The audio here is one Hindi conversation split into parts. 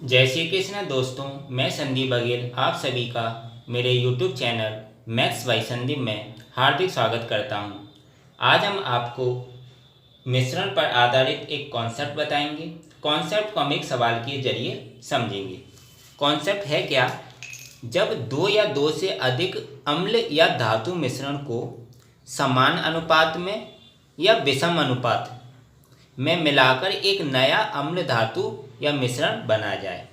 जय श्री कृष्ण दोस्तों, मैं संदीप बघेल आप सभी का मेरे YouTube channel maths by Sandeep में हार्दिक स्वागत करता हूं। आज हम आपको मिश्रण पर आधारित एक कॉन्सेप्ट बताएंगे। कॉन्सेप्ट को हम एक सवाल के जरिए समझेंगे। कॉन्सेप्ट है क्या? जब दो या दो से अधिक अम्ल या धातु मिश्रण को समान अनुपात में या विषम अनुपात में मिलाकर एक नया अम्ल धातु या मिश्रण बना जाए।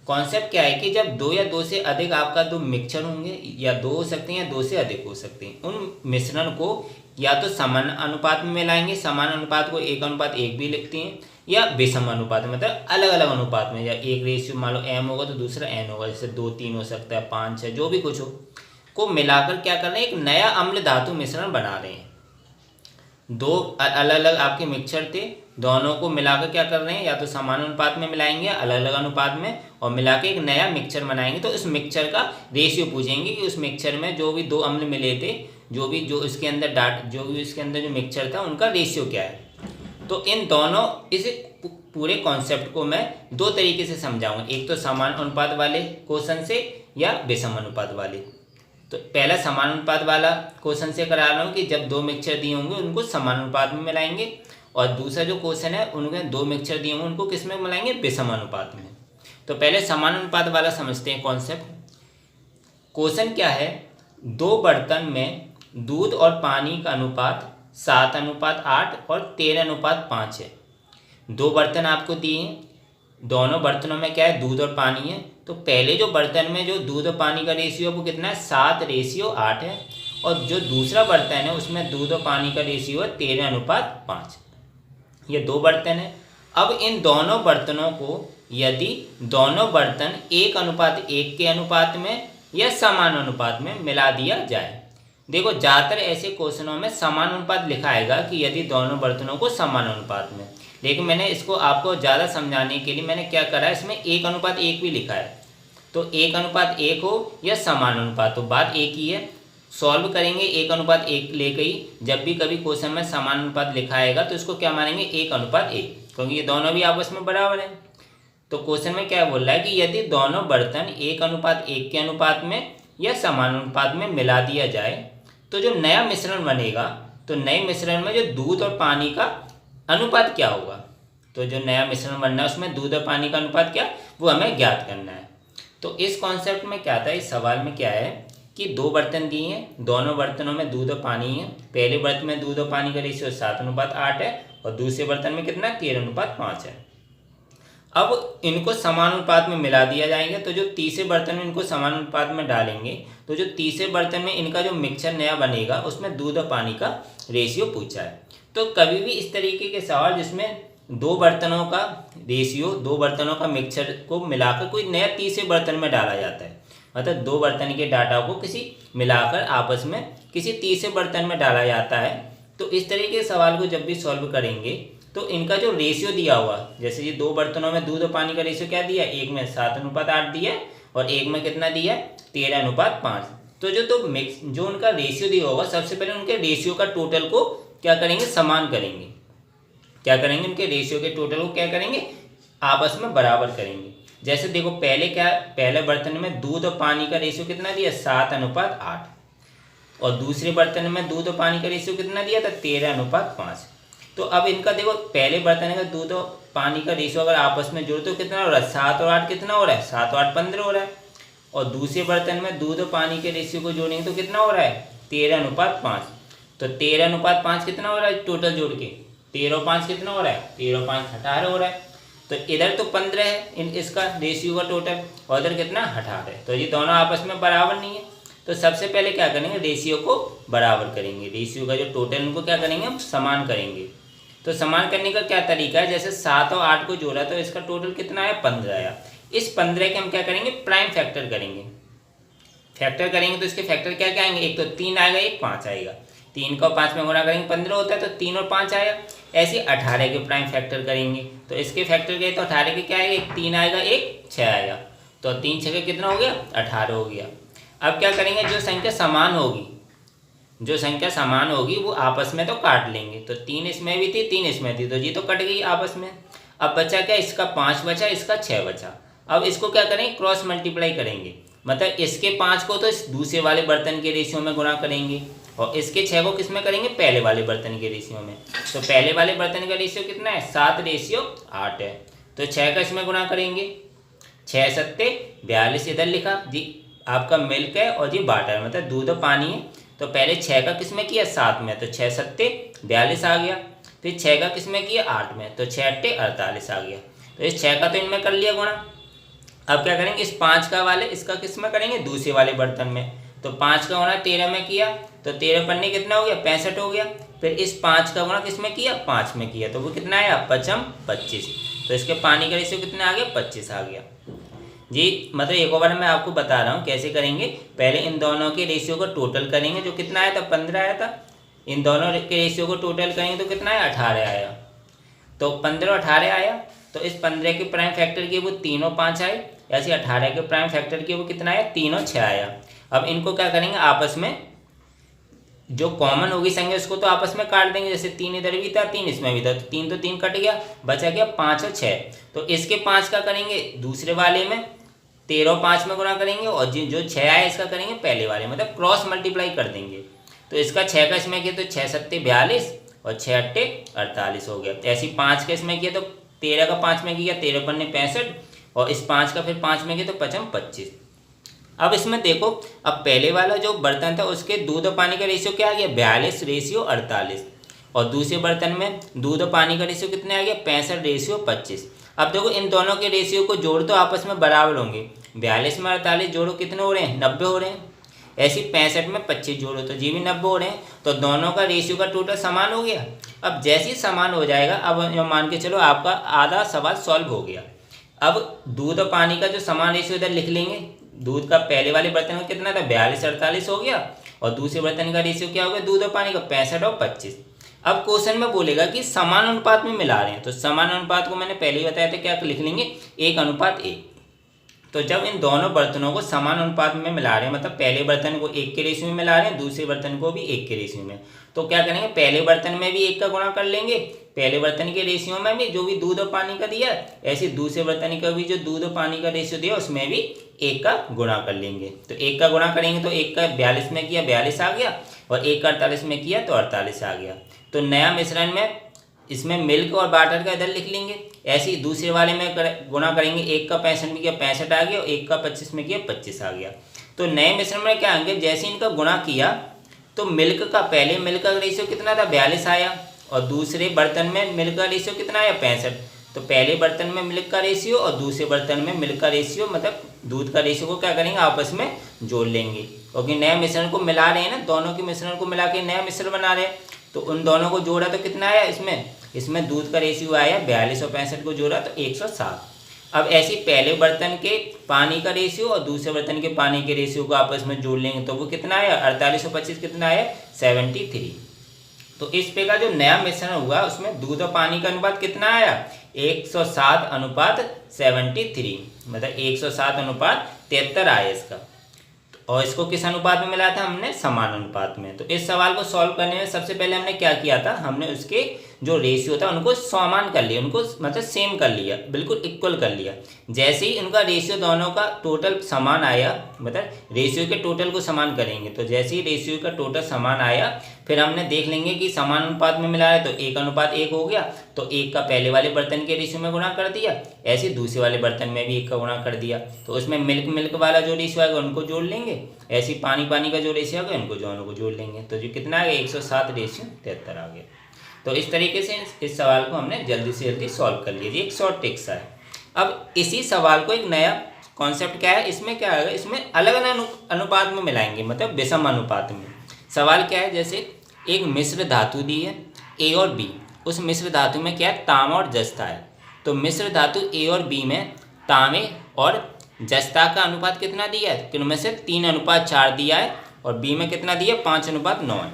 कॉन्सेप्ट क्या है कि जब दो या दो से अधिक आपका दो मिक्सचर होंगे, या दो हो सकते हैं या दो से अधिक हो सकते हैं, उन मिश्रण को या तो समान अनुपात में मिलाएंगे, समान अनुपात को 1:1 भी लिखते हैं, या विषम अनुपात मतलब अलग अलग अनुपात में, या एक रेशियो मान लो m होगा तो दूसरा n होगा, जैसे 2-3 हो सकता है, 5-6 जो भी कुछ हो, को मिलाकर क्या कर रहे हैं, एक नया अम्ल धातु मिश्रण बना रहे हैं। दो अलग अलग आपके मिक्सचर थे, दोनों को मिलाकर क्या कर रहे हैं, या तो समान अनुपात में मिलाएंगे अलग अलग अनुपात में, और मिला के एक नया मिक्सचर बनाएंगे। तो इस मिक्सचर का रेशियो पूछेंगे कि उस मिक्सचर में जो भी दो अम्ल मिले थे, जो इसके अंदर जो मिक्सचर था उनका रेशियो क्या है। तो इन दोनों इस पूरे कॉन्सेप्ट को मैं दो तरीके से समझाऊंगा, एक तो समान अनुपात वाले क्वेश्चन से या विषम अनुपात वाले। तो पहला समान अनुपात वाला क्वेश्चन से करा रहा हूँ कि जब दो मिक्सचर दिए होंगे उनको समान अनुपात में मिलाएंगे, और दूसरा जो क्वेश्चन है उनमें दो मिक्सचर दिए होंगे उनको किस में मिलाएंगे, विषम अनुपात में। तो पहले समान अनुपात वाला समझते हैं कॉन्सेप्ट। क्वेश्चन क्या है, दो बर्तन में दूध और पानी का अनुपात 7:8 और 13:5 है। दो बर्तन आपको दिए हैं, दोनों बर्तनों में क्या है, दूध और पानी है। तो पहले जो बर्तन में जो दूध और पानी का रेशियो है वो कितना है, 7:8 है, और जो दूसरा बर्तन है उसमें दूध और पानी का रेशियो है 13:5। ये दो बर्तन है। अब इन दोनों बर्तनों को यदि दोनों बर्तन 1:1 के अनुपात में या समान अनुपात में मिला दिया जाए। देखो ज़्यादातर ऐसे क्वेश्चनों में समान अनुपात लिखा आएगा कि यदि दोनों बर्तनों को समान अनुपात में, लेकिन मैंने इसको आपको ज़्यादा समझाने के लिए मैंने क्या करा है, इसमें 1:1 भी लिखा है। तो 1:1 हो या समान अनुपात हो, बात एक ही है। सॉल्व करेंगे 1:1 लेकर ही, जब भी कभी क्वेश्चन में समान अनुपात लिखा आएगा तो इसको क्या मानेंगे, 1:1, क्योंकि ये दोनों भी आपस में बराबर हैं। तो क्वेश्चन में क्या बोल रहा है कि यदि दोनों बर्तन 1:1 के अनुपात में या समान अनुपात में मिला दिया जाए तो जो नया मिश्रण बनेगा, तो नए मिश्रण में जो दूध और पानी का अनुपात क्या होगा। तो जो नया मिश्रण बनना है उसमें दूध और पानी का अनुपात क्या, वो हमें ज्ञात करना है। तो इस कॉन्सेप्ट में क्या था, इस सवाल में क्या है कि दो बर्तन दिए हैं, दोनों बर्तनों में दूध और पानी है। पहले बर्तन में दूध और पानी का रेशियो 7:8 है, और दूसरे बर्तन में कितना, 13:5 है। अब इनको समान अनुपात में मिला दिया जाएंगे, तो जो तीसरे बर्तन में इनको समान अनुपात में डालेंगे, तो जो तीसरे बर्तन में इनका जो मिक्सचर नया बनेगा उसमें दूध और पानी का रेशियो पूछा है। तो कभी भी इस तरीके के सवाल जिसमें दो बर्तनों का रेशियो, दो बर्तनों का मिक्सचर को मिलाकर कोई नया तीसरे बर्तन में डाला जाता है, मतलब दो बर्तन के डाटा को किसी मिलाकर आपस में किसी तीसरे बर्तन में डाला जाता है। तो इस तरीके के सवाल को जब भी सॉल्व करेंगे तो इनका जो रेशियो दिया हुआ, जैसे ये दो बर्तनों में दूध और पानी का रेशियो क्या दिया, एक में 7:8 दिया और एक में कितना दिया, 13:5। तो जो उनका रेशियो दिया होगा, सबसे पहले उनके रेशियो का टोटल को क्या करेंगे, समान करेंगे। क्या करेंगे, उनके रेशियो के टोटल को क्या करेंगे, आपस में बराबर करेंगे। जैसे देखो पहले बर्तन में दूध और पानी का रेशियो कितना दिया, 7:8, और दूसरे बर्तन में दूध और पानी का रेशियो कितना दिया था, 13:5। तो अब इनका देखो पहले बर्तन का दूध और पानी का रेशियो अगर आपस में जोड़ो तो कितना हो रहा है, 7 और 8 कितना हो रहा है, 7 और 8 15 हो रहा है। और दूसरे बर्तन में दूध और पानी के रेशियो को जोड़ेंगे तो कितना हो रहा है, 13:5। तो 13:5 कितना हो रहा है टोटल जोड़ के, 13 और 5 कितना हो रहा है, 13 और 5 18 हो रहा है। तो इधर तो 15 है इसका रेशियो का टोटल, और इधर कितना 18 है। तो ये दोनों आपस में बराबर नहीं है। तो सबसे पहले क्या करेंगे, रेशियो को बराबर करेंगे, रेशियो का जो टोटल उनको क्या करेंगे, हम समान करेंगे। तो समान करने का क्या तरीका है, जैसे 7 और 8 को जोड़ा तो इसका टोटल कितना है, 15 आया। इस 15 के हम क्या करेंगे, प्राइम फैक्टर करेंगे। फैक्टर करेंगे तो इसके फैक्टर क्या क्या आएंगे, एक तो 3 आएगा, एक 5 आएगा। 3 को 5 में गुणा करेंगे 15 होता है, तो 3 और 5 आया। ऐसे 18 के प्राइम फैक्टर करेंगे तो इसके फैक्टर गए तो 18 के क्या आएगा, एक 3 आएगा, एक 6 आएगा। तो 3 6 कितना हो गया, 18 हो गया। अब क्या करेंगे, जो संख्या समान होगी वो आपस में तो काट लेंगे। तो 3 इसमें भी थी, 3 इसमें थी, तो ये तो कट गई आपस में। अब बचा क्या, इसका 5 बचा, इसका 6 बचा। अब इसको क्या करेंगे, क्रॉस मल्टीप्लाई करेंगे, मतलब इसके 5 को तो इस दूसरे वाले बर्तन के रेशियो में गुणा करेंगे और इसके 6 को किस में करेंगे, पहले वाले बर्तन के रेशियो में। तो पहले वाले बर्तन का रेशियो कितना है, 7:8 है। तो 6 का इसमें गुणा करेंगे, 6 सत्ते 42 इधर लिखा जी, आपका मिल्क है और ये वाटर है, मतलब दूध और पानी है। तो पहले 6 का किस में किया, 7 में, तो 6 सत्ते 42 आ गया। फिर 6 का किस में किया, 8 में, तो 6 अट्टे 48 आ गया। तो इस 6 का तो इनमें कर लिया गुणा। अब क्या करेंगे, इस 5 का वाले इसका किस में करेंगे, दूसरे वाले बर्तन में। तो 5 का गुणा 13 में किया, तो 13 पन्ने कितना हो गया, 65 हो गया। फिर इस 5 का गुणा किस में किया, 5 में किया, तो वो कितना आया, 25। तो इसके पानी का रेशियो कितना आ गया, 25 आ गया जी। मतलब एक बार मैं आपको बता रहा हूँ कैसे करेंगे। पहले इन दोनों के रेशियो को टोटल करेंगे, जो कितना आया था, 15 आया था। इन दोनों के रेशियो को टोटल करेंगे तो कितना आया, 18 आया। तो 15 और 18 आया, तो इस 15 के प्राइम फैक्टर के वो 3 और 5 आए, ऐसे 18 के प्राइम फैक्टर के वो कितना आया, 3 और 6 आया। अब इनको क्या करेंगे, आपस में जो कॉमन होगी संख्या उसको तो आपस में काट देंगे, जैसे 3 इधर भी था 3 इसमें भी था, तो 3 तो 3 कट गया, बचा गया 5 और 6। तो इसके 5 का करेंगे दूसरे वाले में, 13 और 5 में गुणा करेंगे, और जो 6 आया इसका करेंगे पहले वाले, मतलब क्रॉस मल्टीप्लाई कर देंगे। तो इसका 6 का इसमें किया तो 6 सत्ते 42 और 6 अट्टे 48 हो गया। ऐसे 5 का इसमें किया तो 13 का 5 में किया, 13 पन्ने 65, और इस 5 का फिर 5 में किया तो 25। अब इसमें देखो, अब पहले वाला जो बर्तन था उसके दूध और पानी का रेशियो क्या आ गया, 42:48, और दूसरे बर्तन में दूध और पानी का रेशियो कितने आ गया, 65:25। अब देखो इन दोनों के रेशियो को जोड़ तो आपस में बराबर होंगे, 42 में 48 जोड़ो कितने हो रहे हैं, 90 हो रहे हैं। ऐसी 65 में 25 जोड़ो तो जी भी 90 हो रहे हैं। तो दोनों का रेशियो का टोटल समान हो गया। अब जैसे ही समान हो जाएगा, अब मान के चलो आपका आधा सवाल सॉल्व हो गया। अब दूध और पानी का जो समान रेशियो इधर लिख लेंगे। दूध का पहले वाले बर्तन का कितना था, 42:48 हो गया, और दूसरे बर्तन का रेशियो क्या हो गया, दूध और पानी का 65 और 25। अब क्वेश्चन में बोलेगा कि समान अनुपात में मिला रहे हैं, तो समान अनुपात को मैंने पहले ही बताया था, क्या लिख लेंगे, 1:1। तो जब इन दोनों बर्तनों को समान अनुपात में मिला रहे हैं, मतलब पहले बर्तन को 1 के रेशियो में मिला रहे हैं, दूसरे बर्तन को भी 1 के रेशियो में, तो क्या करेंगे, पहले बर्तन में भी 1 का गुणा कर लेंगे, पहले बर्तन के रेशियो में भी जो भी दूध और पानी का दिया, ऐसे दूसरे बर्तन का भी जो दूध और पानी का रेशियो दिया उसमें भी 1 का गुणा कर लेंगे। तो 1 का गुणा करेंगे तो 1 का 42 में किया 42 आ गया, और 1 का 48 में किया तो 48 आ गया। तो नया मिश्रण में इसमें मिल्क और वाटर का इधर लिख लेंगे, ऐसे ही दूसरे वाले में गुणा करेंगे, 1 का 65 में किया 65 आ गया, और 1 का 25 में किया 25 आ गया। तो नए मिश्रण में क्या आएंगे, जैसे इनका गुणा किया तो मिल्क का पहले मिल्क का रेशियो कितना था, 42 आया, और दूसरे बर्तन में मिल्क का रेशियो कितना आया, 65। तो पहले बर्तन में मिल्क का रेशियो और दूसरे बर्तन में मिल्क का रेशियो, मतलब दूध का रेशियो को क्या करेंगे, आपस में जोड़ लेंगे, क्योंकि नए मिश्रण को मिला रहे हैं ना, दोनों के मिश्रण को मिला के नया मिश्रण बना रहे हैं। तो उन दोनों को जोड़ा तो कितना आया, इसमें दूध का रेशियो आया 42 और 65 को जोड़ा तो 107। अब ऐसे पहले बर्तन के पानी का रेशियो और दूसरे बर्तन के पानी के रेशियो को आपस में जोड़ लेंगे तो वो कितना आया, 48 और 25 कितना आया, 73। तो इस पे का जो नया मिश्रण हुआ उसमें दूध और पानी का अनुपात कितना आया, 107:73, मतलब 107:73 आया इसका। और इसको किस अनुपात में मिला था हमने, समान अनुपात में। तो इस सवाल को सॉल्व करने में सबसे पहले हमने क्या किया था, हमने उसके जो रेशियो था उनको समान कर लिया, उनको मतलब सेम कर लिया, बिल्कुल इक्वल कर लिया। जैसे ही इनका रेशियो दोनों का टोटल समान आया, मतलब रेशियो के टोटल को समान करेंगे, तो जैसे ही रेशियो का टोटल समान आया फिर हमने देख लेंगे कि समान अनुपात में मिला है तो 1:1 हो गया, तो 1 का पहले वाले बर्तन के रेशियो में गुणा कर दिया, ऐसे दूसरे वाले बर्तन में भी 1 का गुणा कर दिया। तो उसमें मिल्क वाला जो रेशियो आएगा उनको जोड़ लेंगे, ऐसे पानी का जो रेशियो आएगा इनको दोनों को जोड़ लेंगे, तो जो कितना आ गया, 107:73 आ गया। तो इस तरीके से इस सवाल को हमने जल्दी से जल्दी सॉल्व कर लिया जी, एक शॉर्ट ट्रिक्स है। अब इसी सवाल को एक नया कॉन्सेप्ट क्या है, इसमें क्या आएगा, इसमें अलग अलग अनुपात में मिलाएंगे, मतलब विषम अनुपात में। सवाल क्या है, जैसे एक मिश्र धातु दी है ए और बी, उस मिश्र धातु में क्या है, तांबा और जस्ता है। तो मिश्र धातु ए और बी में तांबे और जस्ता का अनुपात कितना दिया है, उनमें से 3:4 दिया है, और बी में कितना दिया, 5:9 है।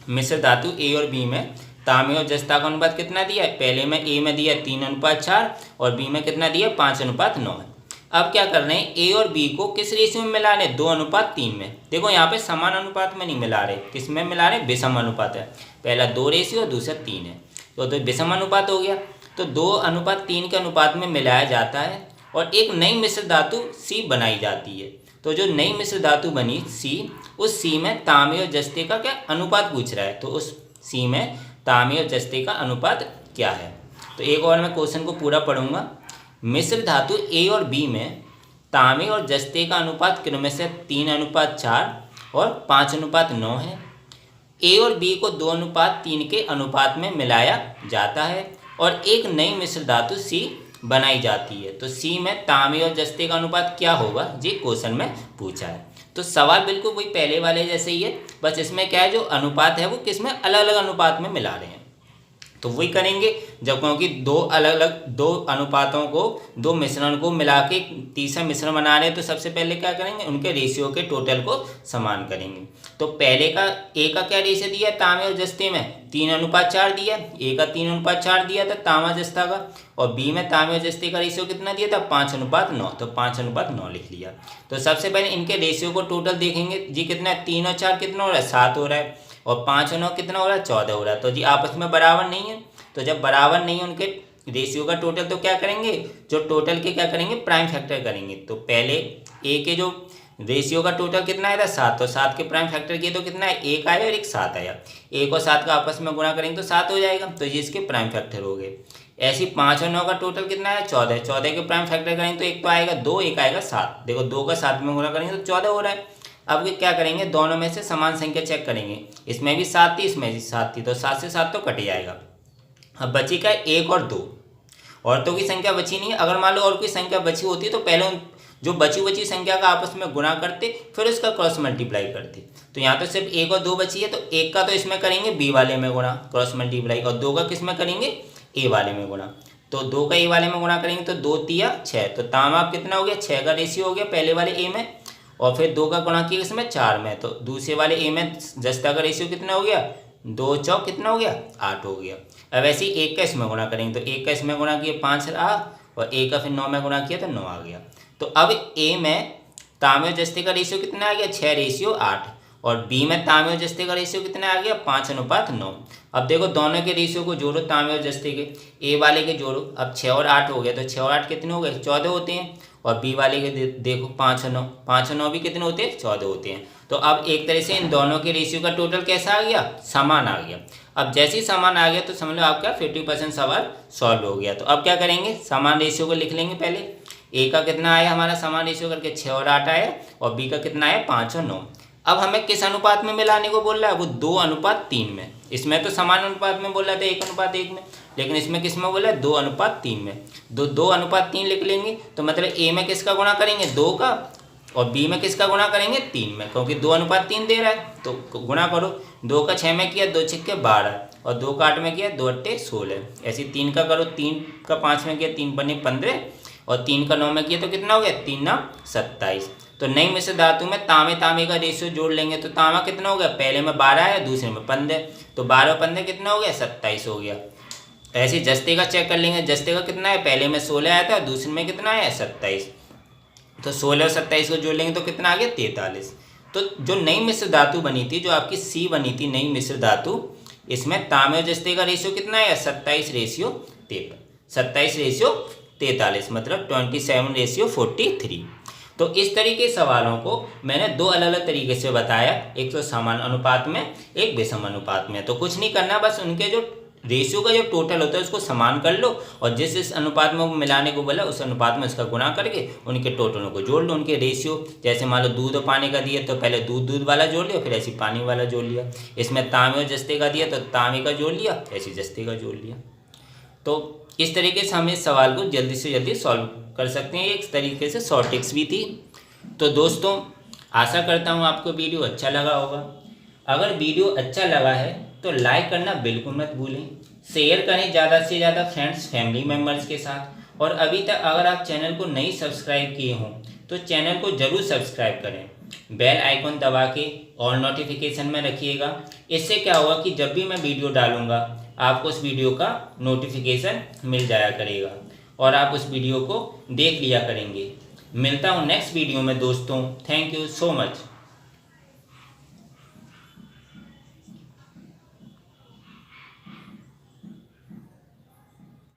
मिश्र धातु ए और बी में तांबे और जस्ता का अनुपात कितना दिया है, पहले में ए में दिया 3:4 और बी में कितना दिया, 5:9 है। अब क्या कर रहे हैं, ए और बी को किस रेशियो में मिला रहे हैं, 2:3 में। देखो यहाँ पे समान अनुपात में नहीं मिला रहे, किस में मिला रहे हैं, विषम अनुपात है, पहला 2 रेशियो दूसरा 3 है, तो विषम अनुपात हो गया। तो 2:3 के अनुपात में मिलाया जाता है और एक नई मिश्र धातु C बनाई जाती है। तो जो नई मिश्र धातु बनी C, उस C में तांबे और जस्ते का क्या अनुपात पूछ रहा है। तो उस C में तांबे और जस्ते का अनुपात क्या है। तो एक और मैं क्वेश्चन को पूरा पढ़ूंगा। मिश्र धातु A और B में तांबे और जस्ते का अनुपात किनमें से 3:4 और 5:9 है। A और B को 2:3 के अनुपात में मिलाया जाता है और एक नई मिश्र धातु C बनाई जाती है। तो C में तांबे और जस्ते का अनुपात क्या होगा, ये क्वेश्चन में पूछा है। तो सवाल बिल्कुल वही पहले वाले जैसे ही है, बस इसमें क्या है, जो अनुपात है वो किसमें अलग अलग अनुपात में मिला रहे हैं। तो वही करेंगे जब, क्योंकि दो अलग अलग दो अनुपातों को, दो मिश्रण को मिला के तीसरा मिश्रण बना रहे हैं, तो सबसे पहले क्या करेंगे, उनके रेशियो के टोटल को समान करेंगे। तो पहले का ए का क्या रेशियो दिया तांबे और जस्ते में 3:4 दिया, ए का 3:4 दिया था तांबा जस्ता का, और बी में तांबे और जस्ते का रेशियो कितना दिया था 5:9, तो 5:9 लिख लिया। तो सबसे पहले इनके रेशियो को टोटल देखेंगे जी, कितना है 3 और 4 कितना हो रहा है 7 हो रहा है, और 5 और 9 कितना हो रहा है 14 हो रहा है। तो जी आपस में बराबर नहीं है, तो जब बराबर नहीं है उनके रेशियो का टोटल, तो क्या करेंगे, जो टोटल के क्या करेंगे प्राइम फैक्टर करेंगे। तो पहले ए के जो रेशियो का टोटल कितना आया था 7, तो 7 के प्राइम फैक्टर किए तो कितना है 1 आया और एक 7 आया, 1 और 7 का आपस में गुणा करेंगे तो 7 हो जाएगा, तो ये इसके प्राइम फैक्टर हो गए। ऐसे 5 और 9 का टोटल कितना है 14, 14 के प्राइम फैक्टर करेंगे तो एक तो आएगा 2, एक आएगा 7, देखो 2 का 7 में गुणा करेंगे तो 14 हो रहा है। अब ये क्या करेंगे, दोनों में से समान संख्या चेक करेंगे, इसमें भी 7 थी इसमें भी 7 थी, तो 7 से 7 तो कट जाएगा। अब बची क्या 1 और 2, और तो की संख्या बची नहीं है। अगर मान लो और कोई संख्या बची होती तो पहले जो बची संख्या का आपस में गुणा करते, फिर उसका क्रॉस मल्टीप्लाई करते। तो यहाँ तो सिर्फ 1 और 2 बची है, तो 1 का तो इसमें करेंगे बी वाले में गुणा क्रॉस मल्टीप्लाई, और 2 का किस में करेंगे ए वाले में गुणा। तो 2 का ए वाले में गुणा करेंगे तो 2 तिया 6, तो तांबा कितना हो गया 6 का रेशियो हो गया पहले वाले ए में, और फिर 2 का गुणा किया इसमें 4 में, तो दूसरे वाले ए में जस्ता का रेशियो कितना हो गया 2 चौक कितना हो गया 8 हो गया। अब ऐसे ही 1 का इसमें गुणा करेंगे, तो 1 का इसमें गुणा किया 5 रहा, और 1 का फिर 9 में गुणा किया तो 9 आ गया। तो अब ए में तांबे और जस्ते का रेशियो कितना आ गया 6:8, और बी में तांबे और जस्ते का रेशियो कितना आ गया 5:9। अब देखो दोनों के रेशियो को जोड़ो, तांबे और जस्ते के, ए वाले के जोड़ो, अब 6 और 8 हो गया, तो 6 और 8 कितने हो गए 14 होते हैं, और बी वाले के देखो 5 और 9, 5 और 9 भी कितने होते हैं 14 होते हैं। तो अब एक तरह से इन दोनों के रेशियो का टोटल कैसा आ गया, समान आ गया। अब जैसे ही समान आ गया तो समझ लो आपका 50% सवाल सॉल्व हो गया। तो अब क्या करेंगे, समान रेशियो को लिख लेंगे। पहले ए का कितना आया हमारा समान रेशियो करके 6 और 8 आया, और बी का कितना आया 5 और 9। अब हमें किस अनुपात में मिलाने को बोल रहा है, वो 2:3 में। इसमें तो समान अनुपात में बोल रहा था 1:1 में, लेकिन इसमें किस में बोला है 2:3 में। 2:3 लिख लेंगे, तो मतलब ए में किसका गुणा करेंगे 2 का, और बी में किसका गुणा करेंगे 3 में, क्योंकि 2:3 दे रहा है तो गुणा करो। 2 का 6 में किया 2 6 12, और 2 का 8 में किया 2 8 16, ऐसे 3 का करो, 3 का 5 में किया 3 पन्ने 15, और 3 का 9 में किया तो कितना हो गया 3 9 27। तो नई मिश्र धातु में तांबे का रेशियो जोड़ लेंगे, तो तांबा कितना हो गया, पहले में 12 है दूसरे में 15, तो 12 और 15 कितना हो गया 27 हो गया। ऐसे जस्ते का चेक कर लेंगे, जस्ते का कितना है, पहले में 16 आया था दूसरे में कितना आया 27, तो 16 और 27 को जोड़ लेंगे तो कितना आ गया 43। तो जो नई मिश्र धातु बनी थी, जो आपकी सी बनी थी नई मिश्र धातु, इसमें तांबे और जस्ते का रेशियो कितना है 27:43, मतलब 27:43। तो इस तरीके के सवालों को मैंने दो अलग अलग तरीके से बताया, एक तो समान अनुपात में, एक विषम अनुपात में। तो कुछ नहीं करना, बस उनके जो रेशियो का जो टोटल होता है उसको समान कर लो, और जिस अनुपात में मिलाने को बोला उस अनुपात में उसका गुणा करके उनके टोटलों को जोड़ लो, उनके रेशियो। जैसे मान लो दूध और पानी का दिया तो पहले दूध वाला जोड़ लिया, फिर ऐसे पानी वाला जोड़ लिया। इसमें तांबे और जस्ते का दिया तो तांबे का जोड़ लिया, ऐसे जस्ते का जोड़ लिया। तो इस तरीके से हम इस सवाल को जल्दी से जल्दी सॉल्व कर सकते हैं। एक तरीके से शॉर्ट ट्रिक्स भी थी। तो दोस्तों आशा करता हूँ आपको वीडियो अच्छा लगा होगा। अगर वीडियो अच्छा लगा है तो लाइक करना बिल्कुल मत भूलें, शेयर करें ज़्यादा से ज़्यादा फ्रेंड्स फैमिली मेम्बर्स के साथ। और अभी तक अगर आप चैनल को नहीं सब्सक्राइब किए हों तो चैनल को ज़रूर सब्सक्राइब करें, बेल आइकन दबा के और नोटिफिकेशन में रखिएगा। इससे क्या होगा कि जब भी मैं वीडियो डालूँगा आपको उस वीडियो का नोटिफिकेशन मिल जाया करेगा और आप उस वीडियो को देख लिया करेंगे। मिलता हूँ नेक्स्ट वीडियो में दोस्तों। Thank you so much.